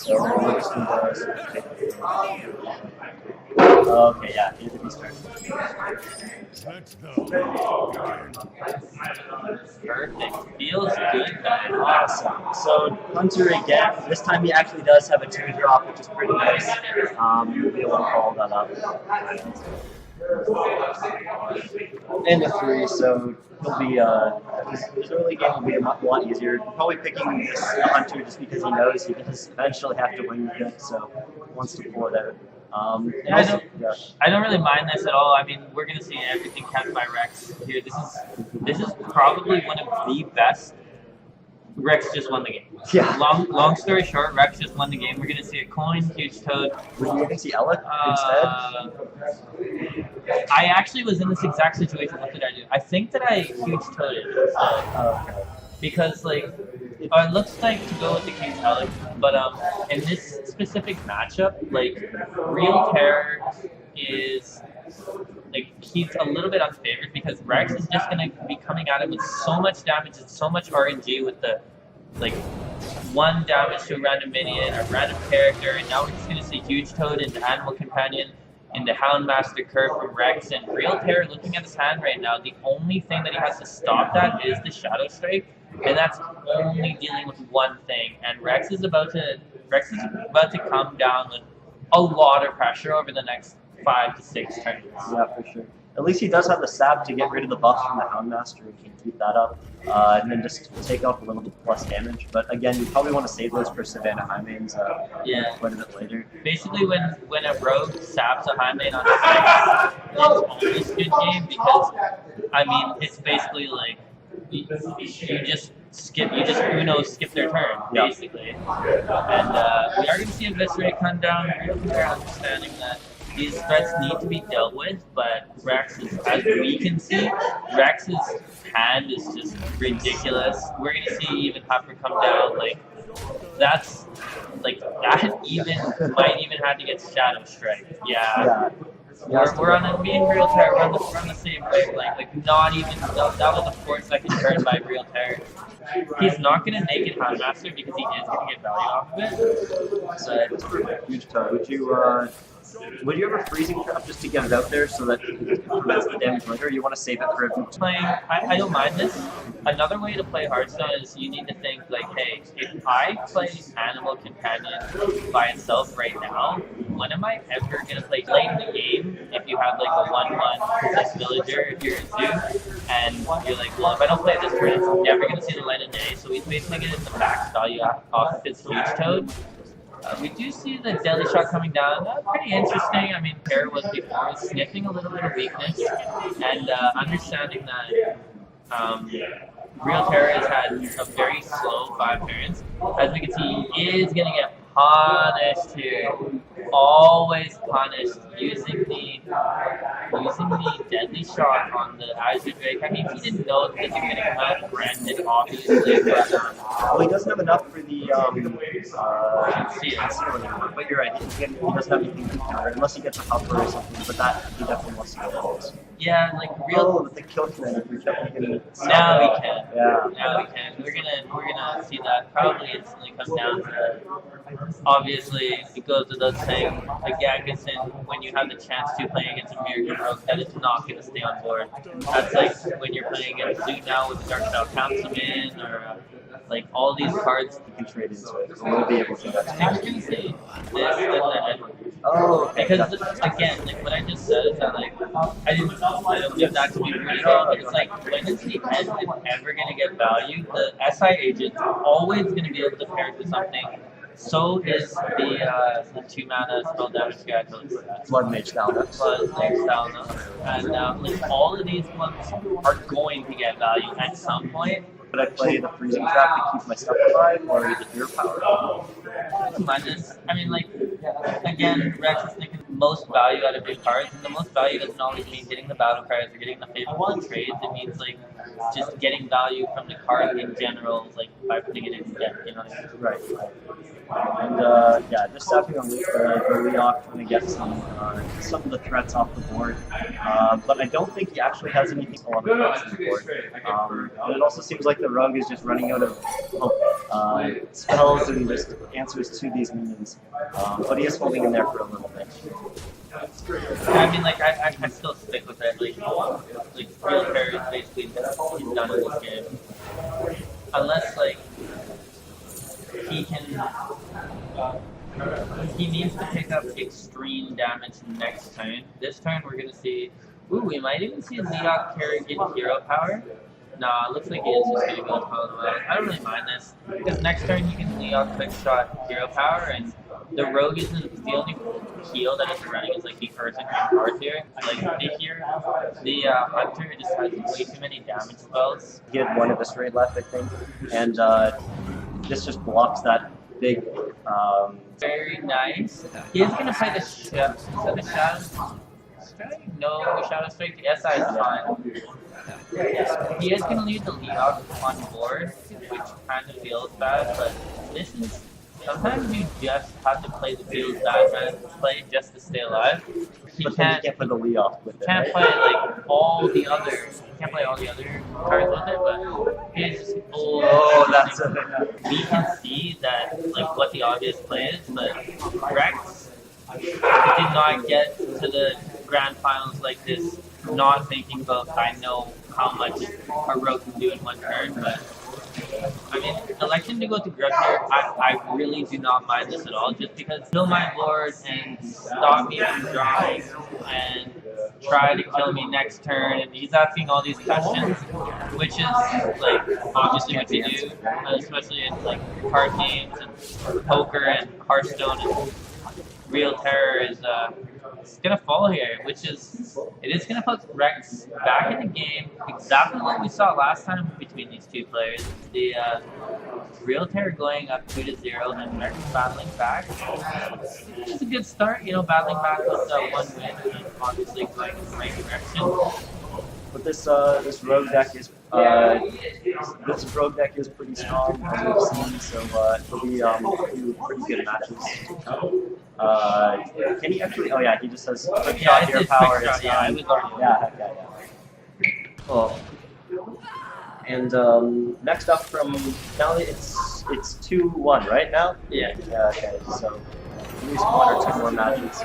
So we're just going to okay, yeah, need to be started. Perfect. Feels good, guys. Awesome. So Hunter again, this time he actually does have a 2-drop, which is pretty nice. You'll be able to follow that up. And a 3, so he'll be, his early game will be a lot easier. Probably picking this Hunter just because he knows he does eventually have to win with it, so he wants to pull it out. Yeah, I don't really mind this at all. I mean, we're gonna see everything kept by Rex here. This is probably one of the best. Rex just won the game. Yeah. Long story short, Rex just won the game. We're gonna see a coin, huge toad. Would you even see Alec instead? I actually was in this exact situation. What did I do? I think that I huge toaded instead. Okay. Because like it looks like to go with the King's Alec, but in this specific matchup, like Real Terror is like he's a little bit unfavored because Rex is just gonna be coming at him with so much damage and so much RNG with the like 1 damage to a random minion, a random character, and now we're just gonna see Huge Toad into Animal Companion, into Houndmaster Curve from Rex, and Real Terror looking at his hand right now, the only thing that he has to stop that is the Shadow Strike, and that's only dealing with one thing, and Rex is about to come down with a lot of pressure over the next 5 to 6 turns. Yeah, for sure. At least he does have the sap to get rid of the buff from the Houndmaster and can keep that up, and then just take off a little bit plus damage. But again, you probably want to save those for Savannah Highmanes quite a bit later. Basically, when a rogue saps a Highmane on 6, it's always a good game because, I mean, it's basically like you just skip their turn, basically. And we are going to see Eviscerate come down. We're understanding that these threats need to be dealt with, but as we can see, Rex's hand is just ridiculous. We're going to see even Hopper come down. That might even have to get Shadow Strike. Yeah. We're on a mean Real Terror. We're on the same wavelength. Not even that was a 4-second turn by Real Terror. He's not going to naked Houndmaster because he is going to get value off of it. So it's a huge toad. Would you ever freezing trap just to get it out there so that it prevents the damage later, or you want to save it for I don't mind this. Another way to play Hearthstone is you need to think like, hey, if I play Animal Companion by itself right now, when am I ever going to play late in the game if you have like a 1-1 possessed villager if you're a zoo, and you're like, well, if I don't play this turn, it's never going to see the light of day, so he's basically getting the max value off of his Huge Toad. We do see the Deadly Shot coming down. Pretty interesting. I mean, Terror was before, sniffing a little bit of weakness, and understanding that Real Terror has had a very slow 5 turns. As we can see, he is going to get punished here. Always punished using the Deadly Shot on the Azure Drake. I mean, he didn't know that this was going to come out granted, obviously, but well, he doesn't have enough for the but you're right, he doesn't have anything to counter unless he gets a Hopper or something, but that he definitely wants to go for. Yeah, like real. The kill command. Now we can. Yeah. Now we can. We're gonna see that probably instantly come down to. Obviously, it goes without saying, like Agassiz, when you have the chance to play against a Miracle Rogue, that is not going to stay on board. That's like when you're playing against Zoo now with the Dark Style Councilman, or like all these cards. You can trade into it. We'll be able to do that. I was going to say this and then oh, okay. Because again, like what I just said is that like I don't give that to be pretty well, but it's like when is the end ever going to get value? The SI agent is always going to be able to pair it with something. So is the 2-mana spell damage guy. Blood Mage Stalna. And like all of these ones are going to get value at some point. But I play the freezing trap to keep my stuff alive, or is it your power? I mean, like, again, Rex is thinking most value out of big cards, and the most value doesn't always mean getting the battle cards or getting the favorable trades. It means, like, just getting value from the card in general, like by putting it in again, you know what I mean? Right. And yeah, just tapping on the Leok trying to get some of the threats off the board. But I don't think he actually has anything a lot of threats on the board. And it also seems like the Rogue is just running out of spells and just answers to these minions. But he is holding in there for a little bit. I mean, like, I still stick with it. Like real terror is basically he's done in this game. Unless, like, he needs to pick up extreme damage next turn. This turn we're gonna see, we might even see Leok Kerrigan hero power. Nah, it looks like he is just gonna go Total Will. I don't really mind this, because next turn you can Leok quick shot hero power, and the Rogue isn't the only heal that is running is like the Earth and Hearth here. Like the Hunter just has way too many damage spells. He had one of the straight left, I think, and this just blocks that big. Very nice. He is gonna play the Shadow Strike? No, Shadow Strike. The SI is fine. He is gonna leave the Leok on board, which kind of feels bad, but this is. Sometimes you just have to play the feels bad man play just to stay alive. He can't play the Leok with it. Can't play like all the other. He can't play all the other cards with it, but he's just full. Oh, that's it. We can see that like what the obvious play is, but Rex did not get to the grand finals like this, not thinking about I know how much a Rogue can do in one turn, but. I mean, electing to go to Grub here, I really do not mind this at all, just because kill my Lord and stop me from drawing and try to kill me next turn, and he's asking all these questions, which is, like, obviously what you do, especially in, like, card games and poker and Hearthstone and Real Terror is, it's gonna fall here, which is, it is gonna put Rex back in the game, exactly what we saw last time between these two players. The Real Terror going up 2-0 and Rex battling back. It's a good start, you know, battling back with one win and obviously going in the right direction. But this rogue deck is pretty strong as we've seen, so it'll be a few pretty good matches to come. Can he actually? Oh yeah, he just has quick shot hero power. Yeah. Oh. And next up from now it's 2-1 right now. Yeah. Yeah. Okay. So at least one or two more matches.